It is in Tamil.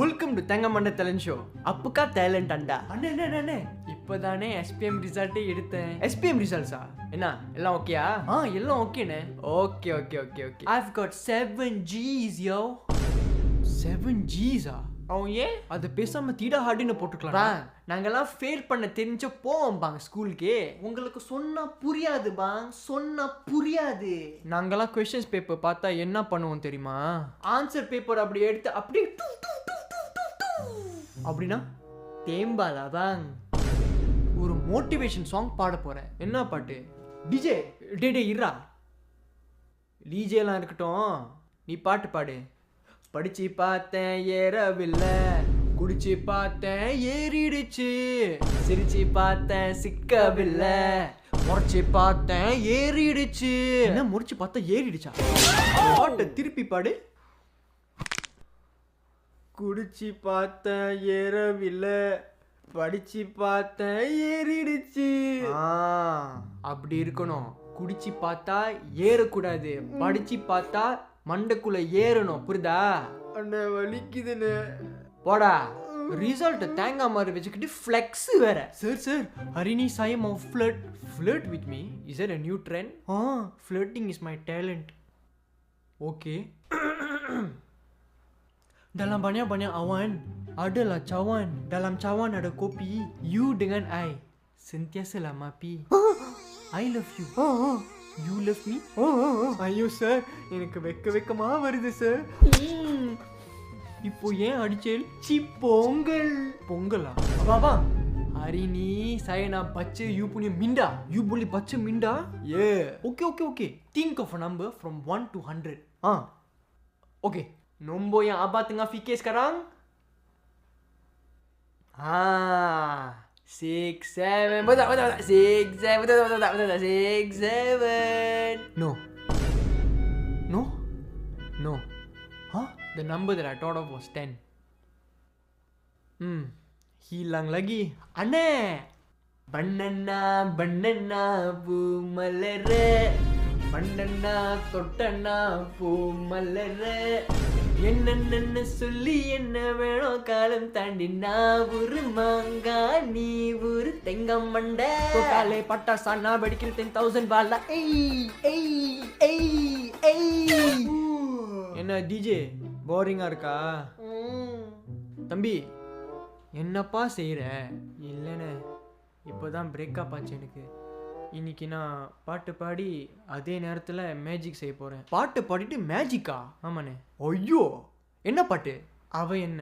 வெல்கம் டு தங்கமண்ட டேலண்ட் ஷோ. அப்புக்கா டேலண்ட் அண்டா. அண்ணே இப்போதானே SPM ரிசல்ட்டே எடுத்தேன். SPM ரிசல்ட்ஸா? என்ன எல்லாம் ஓகேயா? எல்லாம் ஓகேண்ணே. Okay. I've got 7 G's yo. 7 G's-ஆ? ஏன் அதை பேசாம தீடா ஹார்டின்னு போட்டுக்கலாம். நாங்கெல்லாம் ஃபெயில் பண்ண தெரிஞ்ச போவோம் பாங்க ஸ்கூலுக்கு. உங்களுக்கு சொன்னா புரியாது பாங், சொன்னா புரியாது. நாங்கெல்லாம் கொஸ்டின்ஸ் பேப்பர் பார்த்தா என்ன பண்ணுவோம் தெரியுமா? ஆன்சர் பேப்பர் அப்படி எடுத்து அப்படியே அப்படின்னா தேம்பாலா பாங். ஒரு மோட்டிவேஷன் சாங் பாட போறேன். என்ன பாட்டு? டிஜே டே இருடா. டிஜேலாம் இருக்கட்டும், நீ பாட்டு பாடு. படிச்சு பார்த்தேன் ஏறவில்லை, குடிச்சு பார்த்தேன் ஏறிடுச்சு, சிரிச்சு பார்த்தேன் சிக்கவில்லை, முறைச்சு பார்த்தேன் ஏறிடுச்சு. என்ன முறைச்சு பார்த்தா ஏறிடுச்சா? பாட்டை திருப்பி பாடு. குடிச்சு பார்த்தேன் ஏறவில்லை, படிச்சு பார்த்தேன் ஏறிடுச்சு. அப்படி இருக்கணும். குடிச்சு பார்த்தா ஏறக்கூடாது, படிச்சு பார்த்தா மண்டக்குள்ள ஏறணும். புரியுதா? அண்ணா வலிக்குதுன்னு போடா. ரிசல்ட் தேங்காய் மாதிரி வச்சுக்கிட்டு ஃப்ளெக்ஸ் வேற. சார் ஹரிணி சாயம் of flirt with me. Is it a new trend? flirting is my talent. Okay. Dalam banyak-banyak awan adalah cawan. Dalam cawan ada kopi. You dengan I sentiasalah mapi. I love you. You love me? ஐயோ சார், எனக்கு வெக்கமா வருது சார். இப்போ ஏன் அடிச்சேல்? பொங்கலா? बाबा hari ni saya nak baca you punya minda. You boleh baca minda? Yeah. Okay. Think of a number from 1 to 100. Okay. Nombor yang abah tengah fikir sekarang? 6, 7. Betul. 6, 7. Betul. 6, 7. No. The number that I thought of was 10. Hilang lagi. Aneh. Banana பூ மலர, பண்ணனா தொட்டனா பூ மலர, என்னன்னு சொல்லி என்ன வேணும் காலம் தாண்டி நான் ஒரு மாங்கா நீ ஒரு தெங்கமண்ட காலே பட்டா சானா வெடிக்கிற 10,000 வாலா. என்ன டிஜே போரிங்கா இருக்கா? தம்பி என்னப்பா செய்யற? இல்லைண்ணே, இப்போதான் பிரேக்கப் ஆச்சு எனக்கு. இன்னைக்கு நான் பாட்டு பாடி அதே நேரத்தில் மேஜிக் செய்ய போகிறேன். பாட்டு பாடிட்டு மேஜிக்கா? ஆமாண்ணே. ஐயோ, என்ன பாட்டு? அவ என்ன